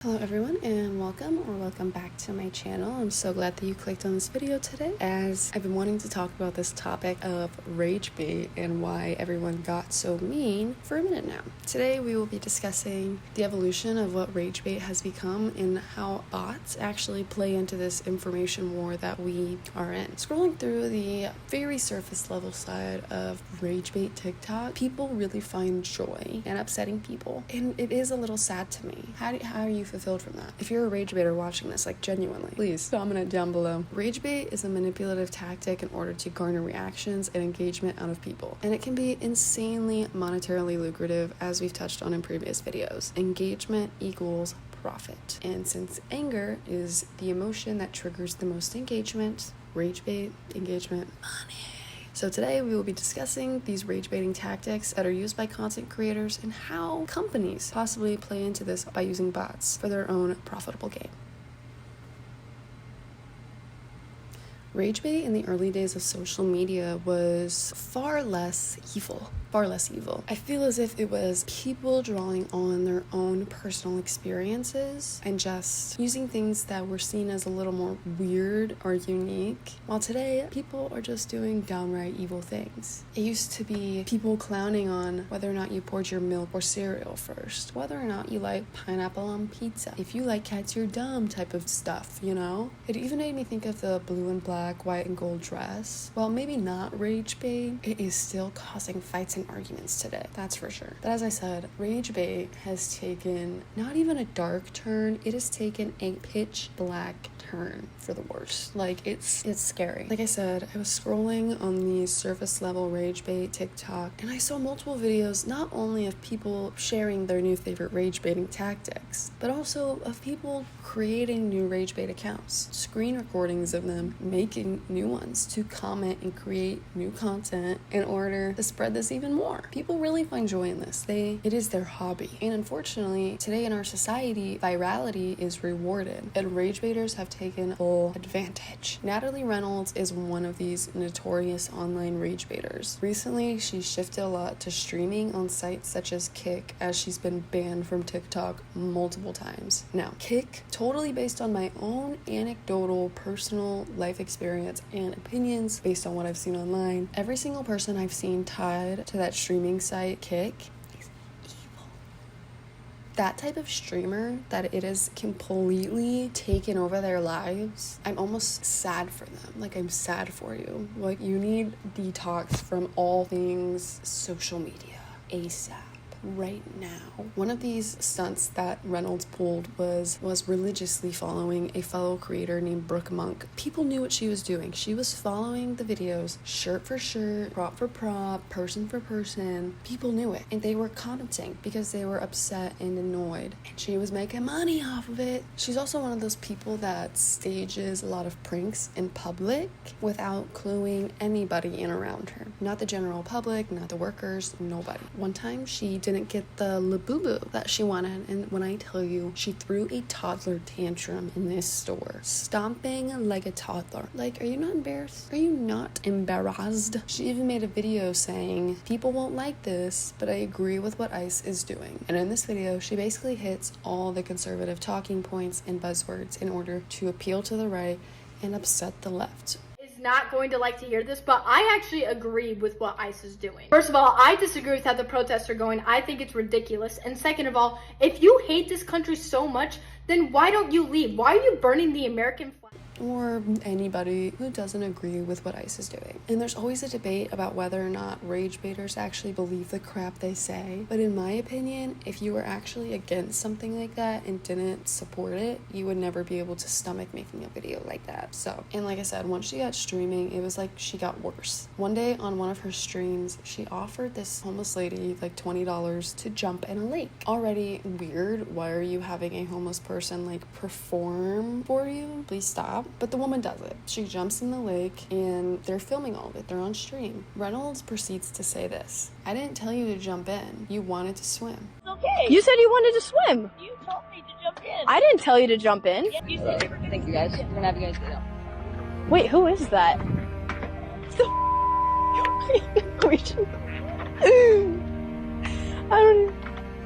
Hello everyone and welcome back to my channel. I'm so glad that you clicked on this video today, as I've been wanting to talk about this topic of rage bait and why everyone got so mean for a minute now. Today we will be discussing the evolution of what rage bait has become and how bots actually play into this information war that we are in. Scrolling through the very surface level side of rage bait TikTok, people really find joy in upsetting people, and it is a little sad to me. How are you fulfilled from that? If you're a rage baiter watching this, like genuinely, please comment down below. Rage bait is a manipulative tactic in order to garner reactions and engagement out of people, and it can be insanely monetarily lucrative, as we've touched on in previous videos. Engagement equals profit, and since anger is the emotion that triggers the most engagement, rage bait, engagement, money. So today we will be discussing these rage baiting tactics that are used by content creators and how companies possibly play into this by using bots for their own profitable gain. Rage bait in the early days of social media was far less evil. I feel as if it was people drawing on their own personal experiences and just using things that were seen as a little more weird or unique, while today people are just doing downright evil things. It used to be people clowning on whether or not you poured your milk or cereal first, whether or not you like pineapple on pizza, if you like cats you're dumb type of stuff, you know? It even made me think of the blue and black, white and gold dress. While maybe not rage bait, it is still causing fights and arguments today, that's for sure. But as I said, rage bait has taken not even a dark turn, it has taken a pitch black turn for the worst. Like, it's scary. Like I said, I was scrolling on the surface level rage bait TikTok, and I saw multiple videos not only of people sharing their new favorite rage baiting tactics, but also of people creating new rage bait accounts, screen recordings of them making new ones to comment and create new content in order to spread this even more. People really find joy in this. It is their hobby. And unfortunately, today in our society, virality is rewarded, and rage baiters have taken full advantage. Natalie Reynolds is one of these notorious online rage baiters. Recently, she shifted a lot to streaming on sites such as Kick, as she's been banned from TikTok multiple times. Now, Kick, totally based on my own anecdotal personal life experience and opinions based on what I've seen online, every single person I've seen tied to that streaming site, Kick, is evil. That type of streamer that it has completely taken over their lives, I'm almost sad for them. Like, I'm sad for you. Like, you need detox from all things social media ASAP. Right now. One of these stunts that Reynolds pulled was religiously following a fellow creator named Brooke Monk. People knew what she was doing. She was following the videos shirt for shirt, prop for prop, person for person. People knew it, and they were commenting because they were upset and annoyed, and she was making money off of it. She's also one of those people that stages a lot of pranks in public without cluing anybody in around her. Not the general public, not the workers, nobody. One time she didn't get the labubu that she wanted, and when I tell you, she threw a toddler tantrum in this store, stomping like a toddler. Like, are you not embarrassed? Are you not embarrassed? She even made a video saying, people won't like this, but I agree with what ICE is doing. And in this video, she basically hits all the conservative talking points and buzzwords in order to appeal to the right and upset the left. Not going to like to hear this, but I actually agree with what ICE is doing. First of all, I disagree with how the protests are going. I think it's ridiculous. And second of all, if you hate this country so much, then why don't you leave? Why are you burning the American flag? Or anybody who doesn't agree with what ICE is doing. And there's always a debate about whether or not rage baiters actually believe the crap they say. But in my opinion, if you were actually against something like that and didn't support it, you would never be able to stomach making a video like that. So, and like I said, once she got streaming, it was like she got worse. One day on one of her streams, she offered this homeless lady like $20 to jump in a lake. Already weird. Why are you having a homeless person like perform for you? Please stop. But the woman does it. She jumps in the lake, and they're filming all of it. They're on stream. Reynolds proceeds to say this: I didn't tell you to jump in. You wanted to swim. Okay. You said you wanted to swim. You told me to jump in. I didn't tell you to jump in. Yeah, you said you were gonna. Thank you guys. We're gonna have you guys get out. Wait, who is that? I don't.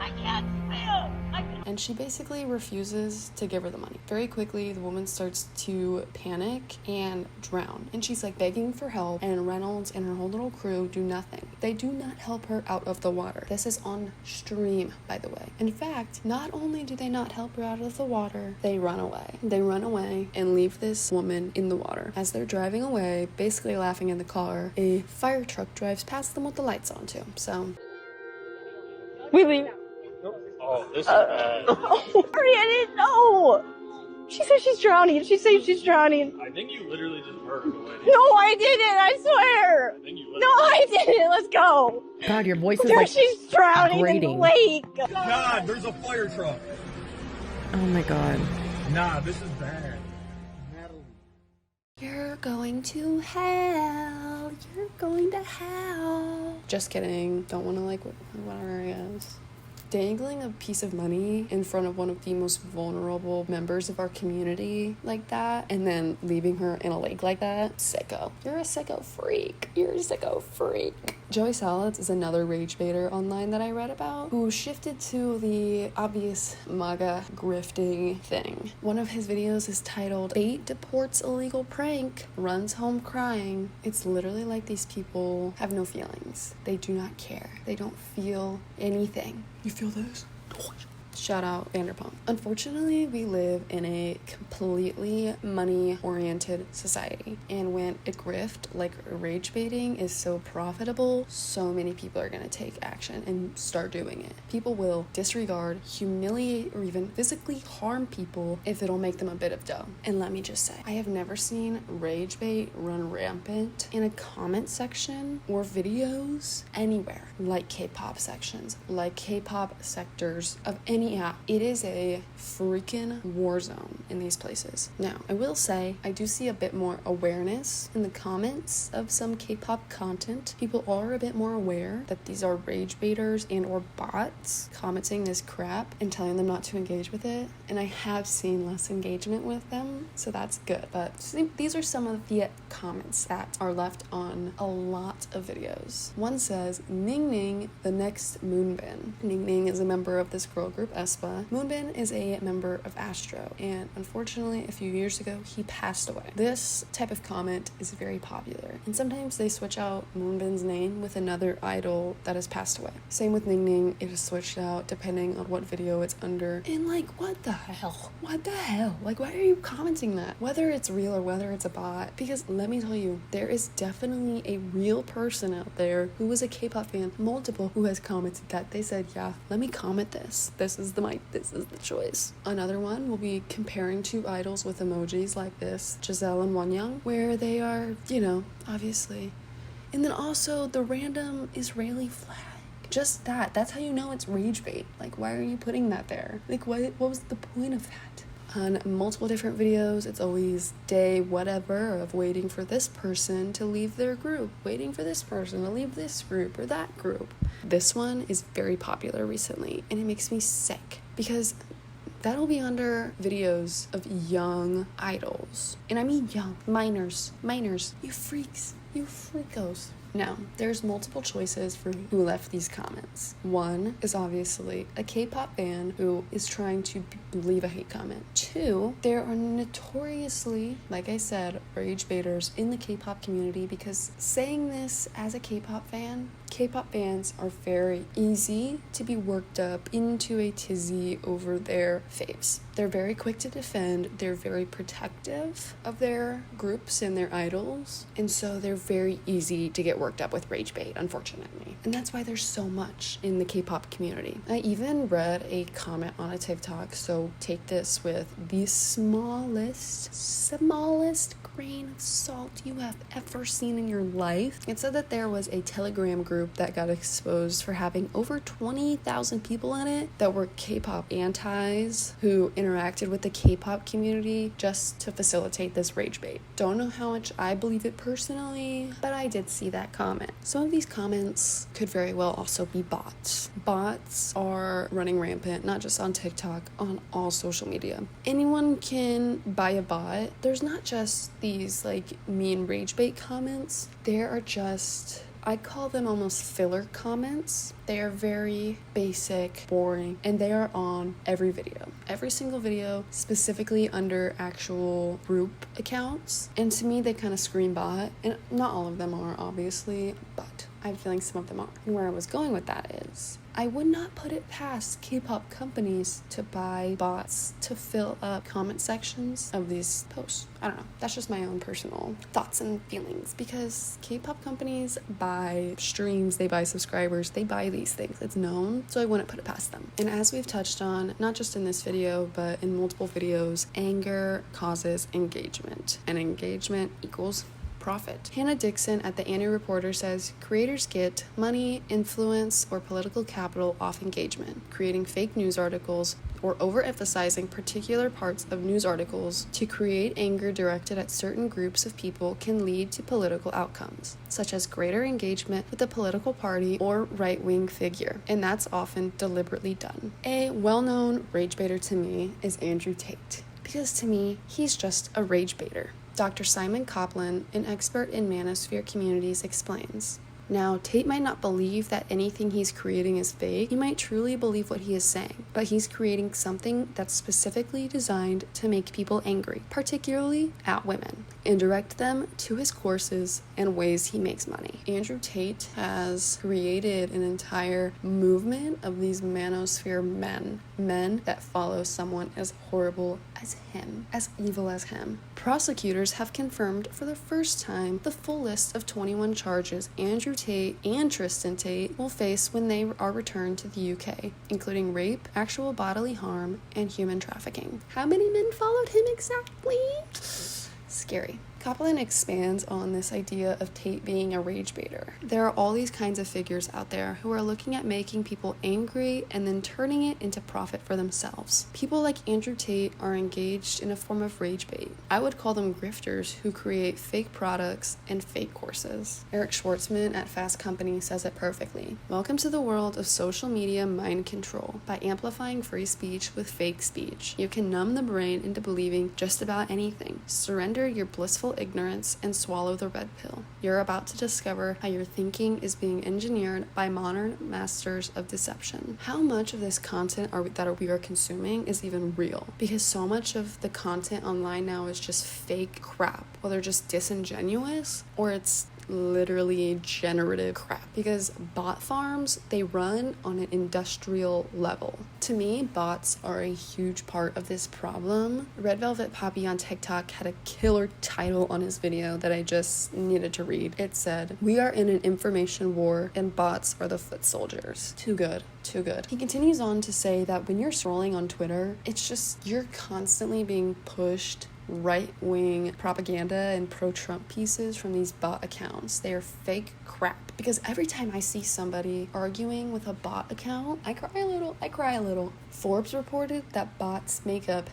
I can't swim. and she basically refuses to give her the money. Very quickly, the woman starts to panic and drown, and she's like begging for help, and Reynolds and her whole little crew do nothing. They do not help her out of the water. This is on stream, by the way. In fact, not only do they not help her out of the water, they run away. They run away and leave this woman in the water. As they're driving away, basically laughing in the car, a fire truck drives past them with the lights on too. So We leave. Oh, this is bad. Sorry, I didn't know. She said she's drowning. She said she's drowning. I think you literally just murdered the lady. No, I didn't. I swear. I think you No, literally... I didn't. Let's go. God, your voice is There, like she's drowning in grating. the lake. God, there's a fire truck. Oh my god. Nah, this is bad. Natalie. you're going to hell. You're going to hell. Just kidding. Don't want to like whatever it is. Dangling a piece of money in front of one of the most vulnerable members of our community like that, and then leaving her in a lake like that, sicko. You're a sicko freak. You're a sicko freak. Joey Salads is another rage baiter online that I read about, who shifted to the obvious MAGA grifting thing. One of his videos is titled "Tate Deports Illegal Prank, Runs Home Crying." It's literally like these people have no feelings. They do not care. They don't feel anything. You feel this? Shout out Vanderpump. Unfortunately, we live in a completely money-oriented society. And when a grift like rage baiting is so profitable, so many people are going to take action and start doing it. People will disregard, humiliate, or even physically harm people if it'll make them a bit of dough. And let me just say, I have never seen rage bait run rampant in a comment section or videos anywhere like K-pop sections, like K-pop sectors of any app. It is a freaking war zone in these places. Now, I will say, I do see a bit more awareness in the comments of some K-pop content. People are a bit more aware that these are rage baiters and or bots commenting this crap and telling them not to engage with it. And I have seen less engagement with them, so that's good. But see, these are some of the comments that are left on a lot of videos. One says, "Ning Ning, the next Moonbin." Ning Ning is a member of this girl group, aespa. Moonbin is a member of Astro, and unfortunately, a few years ago, he passed away. This type of comment is very popular, and sometimes they switch out Moonbin's name with another idol that has passed away. Same with Ning Ning, it is switched out depending on what video it's under. And like, what the hell? What the hell? Like, why are you commenting that? Whether it's real or whether it's a bot, because let me tell you, there is definitely a real person out there who is a K-pop fan, multiple, who has commented that. They said, yeah, let me comment this. This is the choice. Another one will be comparing two idols with emojis like this, Giselle and Wonyoung, where they are, you know, obviously. And then also the random Israeli flag. Just that. That's how you know it's rage bait. Like, why are you putting that there? Like, what was the point of that? On multiple different videos, it's always day whatever of waiting for this person to leave their group, waiting for this person to leave this group or that group. This one is very popular recently, and it makes me sick because that'll be under videos of young idols. And I mean young, minors, you freaks, you freakos. Now, there's multiple choices for who left these comments. One is obviously a K-pop fan who is trying to leave a hate comment. Two, there are notoriously, like I said, rage baiters in the K-pop community, because saying this as a K-pop fan, K-pop fans are very easy to be worked up into a tizzy over their faves. They're very quick to defend, they're very protective of their groups and their idols, and so they're very easy to get worked up with rage bait, unfortunately. And that's why there's so much in the K-pop community. I even read a comment on a TikTok, so take this with the smallest grain of salt you have ever seen in your life. It said that there was a Telegram group that got exposed for having over 20,000 people in it that were K-pop antis who interacted with the K-pop community just to facilitate this rage bait. Don't know how much I believe it personally, but I did see that comment. Some of these comments could very well also be bots. Bots are running rampant, not just on TikTok, on all social media. Anyone can buy a bot. There's not just these like mean rage bait comments. There are just I call them almost filler comments. They are very basic, boring, and they are on every video. Every single video, specifically under actual group accounts. And to me, they kind of scream bot. And not all of them are, obviously, but I have a feeling some of them are. And where I was going with that is, I would not put it past K-pop companies to buy bots to fill up comment sections of these posts. I don't know. That's just my own personal thoughts and feelings, because K-pop companies buy streams, they buy subscribers, they buy these things. It's known, so I wouldn't put it past them. And as we've touched on, not just in this video, but in multiple videos, anger causes engagement, and engagement equals profit. Hannah Dixon at the Annie Reporter says creators get money, influence, or political capital off engagement, creating fake news articles or overemphasizing particular parts of news articles to create anger directed at certain groups of people can lead to political outcomes, such as greater engagement with a political party or right-wing figure, and that's often deliberately done. A well-known rage baiter to me is Andrew Tate, because to me, he's just a rage baiter. Dr. Simon Copland, an expert in manosphere communities, explains. Now, Tate might not believe that anything he's creating is fake. He might truly believe what he is saying, but he's creating something that's specifically designed to make people angry, particularly at women, and direct them to his courses and ways he makes money. Andrew Tate has created an entire movement of these manosphere men that follow someone as horrible as him, as evil as him. Prosecutors have confirmed for the first time the full list of 21 charges Andrew Tate and Tristan Tate will face when they are returned to the UK, including rape, actual bodily harm, and human trafficking. How many men followed him exactly? Scary. Copland expands on this idea of Tate being a rage baiter. There are all these kinds of figures out there who are looking at making people angry and then turning it into profit for themselves. People like Andrew Tate are engaged in a form of rage bait. I would call them grifters who create fake products and fake courses. Eric Schwartzman at Fast Company says it perfectly. Welcome to the world of social media mind control. By amplifying free speech with fake speech, you can numb the brain into believing just about anything. Surrender your blissful ignorance and swallow the red pill. You're about to discover how your thinking is being engineered by modern masters of deception. How much of this content that we are consuming is even real? Because so much of the content online now is just fake crap, whether just disingenuous or it's literally generative crap, because bot farms, they run on an industrial level. To me, bots are a huge part of this problem. Red Velvet Poppy on TikTok had a killer title on his video that I just needed to read. It said, "We are in an information war and bots are the foot soldiers." Too good. Too good. He continues on to say that when you're scrolling on Twitter, it's just you're constantly being pushed right-wing propaganda and pro-Trump pieces from these bot accounts. They are fake crap. Because every time I see somebody arguing with a bot account, I cry a little. Forbes reported that bots make up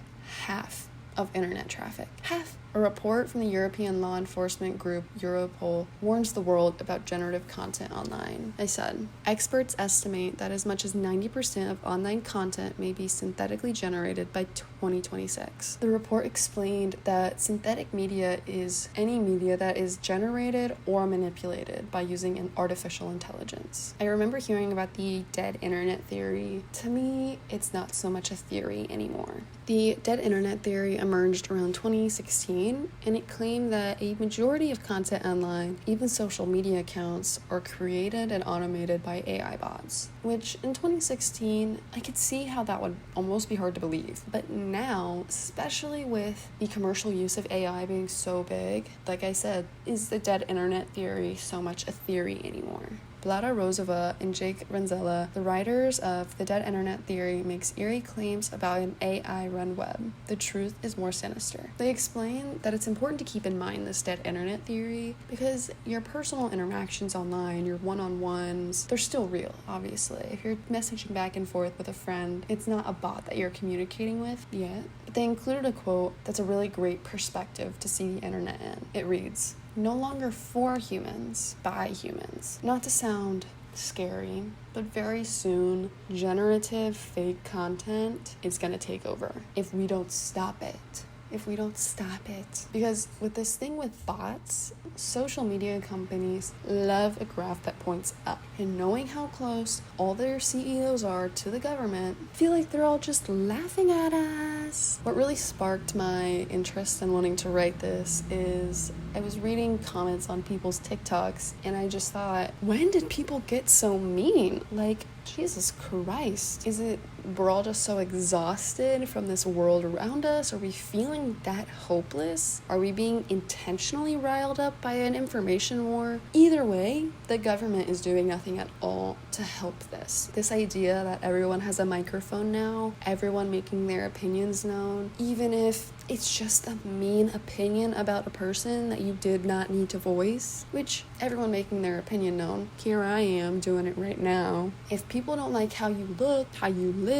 half of internet traffic. Half. A report from the European law enforcement group Europol warns the world about generative content online. They said, experts estimate that as much as 90% of online content may be synthetically generated by 2026. The report explained that synthetic media is any media that is generated or manipulated by using an artificial intelligence. I remember hearing about the dead internet theory. To me, it's not so much a theory anymore. The dead internet theory emerged around 2016, and it claimed that a majority of content online, even social media accounts, are created and automated by AI bots, which in 2016, I could see how that would almost be hard to believe. But now, especially with the commercial use of AI being so big, like I said, is the dead internet theory so much a theory anymore? Blada Rosova and Jake Renzella, the writers of The Dead Internet Theory, makes eerie claims about an AI-run web. The truth is more sinister. They explain that it's important to keep in mind this dead internet theory because your personal interactions online, your one-on-ones, they're still real, obviously. If you're messaging back and forth with a friend, it's not a bot that you're communicating with yet. But they included a quote that's a really great perspective to see the internet in. It reads, "No longer for humans, by humans." Not to sound scary, but very soon, generative fake content is going to take over if we don't stop it. if we don't stop it. Because with this thing with bots, social media companies love a graph that points up. And knowing how close all their CEOs are to the government, I feel like they're all just laughing at us. What really sparked my interest in wanting to write this is I was reading comments on people's TikToks and I just thought, when did people get so mean? Like, Jesus Christ. Is it we're all just so exhausted from this world around us? Are we feeling that hopeless? Are we being intentionally riled up by an information war? Either way, the government is doing nothing at all to help this. This idea that everyone has a microphone now, everyone making their opinions known, even if it's just a mean opinion about a person that you did not need to voice, which everyone making their opinion known. Here I am doing it right now. If people don't like how you look, how you live,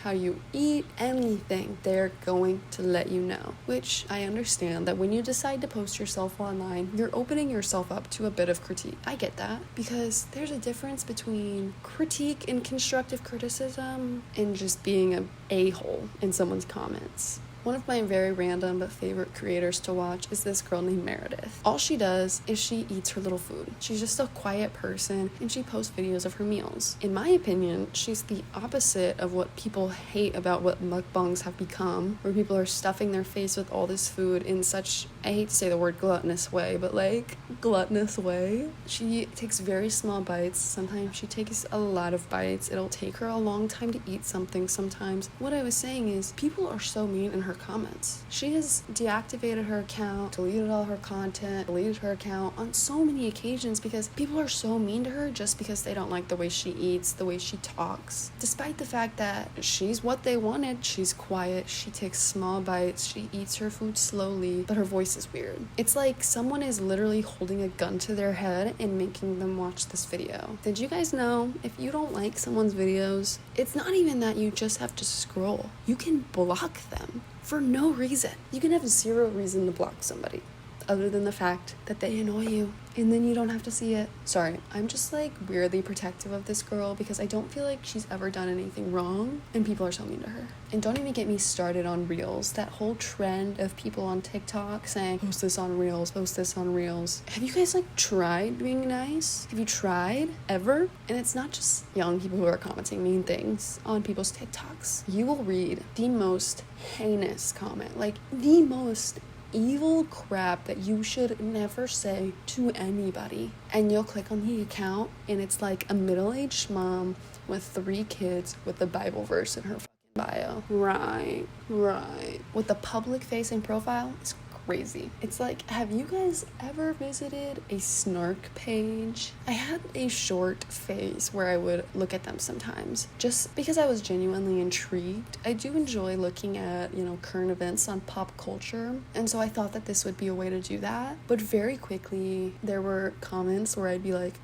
how you eat, anything, they're going to let you know. Which I understand that when you decide to post yourself online, you're opening yourself up to a bit of critique. I get that, because there's a difference between critique and constructive criticism and just being an a-hole in someone's comments. One of my very random but favorite creators to watch is this girl named Meredith. All she does is she eats her little food. She's just a quiet person and she posts videos of her meals. In my opinion, she's the opposite of what people hate about what mukbangs have become, where people are stuffing their face with all this food in such, I hate to say the word gluttonous way, but like gluttonous way. She takes very small bites. Sometimes she takes a lot of bites. It'll take her a long time to eat something sometimes. What I was saying is people are so mean in her comments. She has deactivated her account, deleted all her content, deleted her account on so many occasions because people are so mean to her just because they don't like the way she eats, the way she talks. Despite the fact that she's what they wanted, she's quiet, she takes small bites, she eats her food slowly, but her voice is weird. It's like someone is literally holding a gun to their head and making them watch this video. Did you guys know if you don't like someone's videos, it's not even that you just have to scroll. You can block them. For no reason. You can have zero reason to block somebody other than the fact that they annoy you, and then you don't have to see it. Sorry, I'm just like weirdly protective of this girl because I don't feel like she's ever done anything wrong and people are so mean to her. And don't even get me started on Reels. That whole trend of people on TikTok saying, post this on Reels, post this on Reels. Have you guys like tried being nice? Have you tried ever? And it's not just young people who are commenting mean things on people's TikToks. You will read the most heinous comment, like the most evil crap that you should never say to anybody, and you'll click on the account and it's like a middle-aged mom with 3 kids with the Bible verse in her bio. Right. With the public facing profile, it's crazy. It's like, have you guys ever visited a snark page? I had a short phase where I would look at them sometimes just because I was genuinely intrigued. I do enjoy looking at, current events on pop culture, and so I thought that this would be a way to do that. But very quickly there were comments where I'd be like,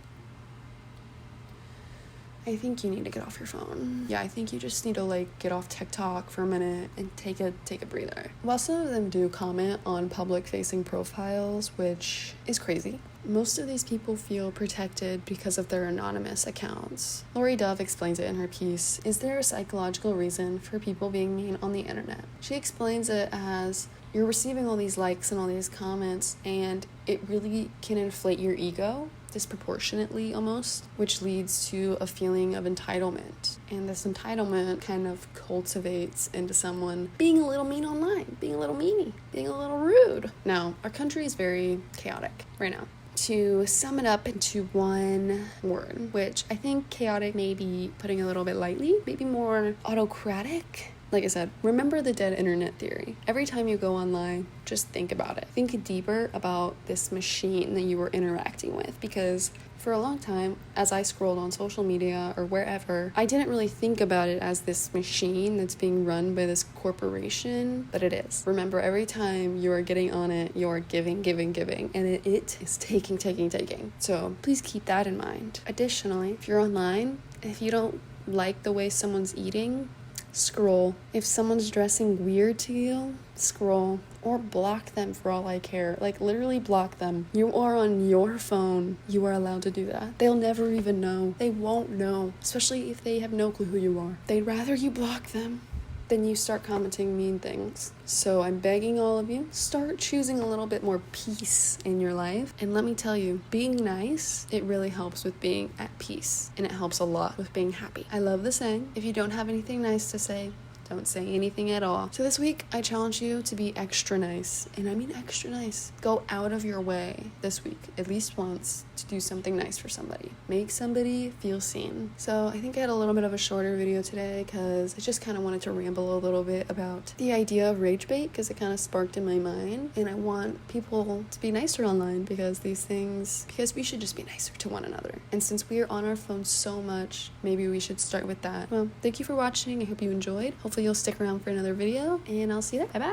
I think you need to get off your phone. Yeah, I think you just need to get off TikTok for a minute and take a breather. While some of them do comment on public facing profiles, which is crazy, most of these people feel protected because of their anonymous accounts. Lori Dove explains it in her piece, Is There a Psychological Reason for People Being Mean on the Internet? She explains it as, you're receiving all these likes and all these comments, and it really can inflate your ego disproportionately almost, which leads to a feeling of entitlement. And this entitlement kind of cultivates into someone being a little mean online, being a little meanie, being a little rude. Now, our country is very chaotic right now. To sum it up into one word, which I think chaotic may be putting a little bit lightly, maybe more autocratic. Like I said, remember the dead internet theory. Every time you go online, just think about it. Think deeper about this machine that you were interacting with, because for a long time, as I scrolled on social media or wherever, I didn't really think about it as this machine that's being run by this corporation, but it is. Remember, every time you are getting on it, you are giving, and it is taking. So please keep that in mind. Additionally, if you're online, if you don't like the way someone's eating, scroll. If someone's dressing weird to you, scroll. Or block them for all I care. Literally block them. You are on your phone. You are allowed to do that. They'll never even know. They won't know. Especially if they have no clue who you are. They'd rather you block them then you start commenting mean things. So I'm begging all of you, start choosing a little bit more peace in your life. And let me tell you, being nice, it really helps with being at peace, and it helps a lot with being happy. I love the saying, if you don't have anything nice to say, don't say anything at all. So this week, I challenge you to be extra nice. And I mean extra nice. Go out of your way this week, at least once, to do something nice for somebody. Make somebody feel seen. So I think I had a little bit of a shorter video today because I just kind of wanted to ramble a little bit about the idea of rage bait because it kind of sparked in my mind. And I want people to be nicer online because we should just be nicer to one another. And since we are on our phones so much, maybe we should start with that. Well, thank you for watching. I hope you enjoyed. Hopefully you'll stick around for another video, and I'll see you there. Bye bye.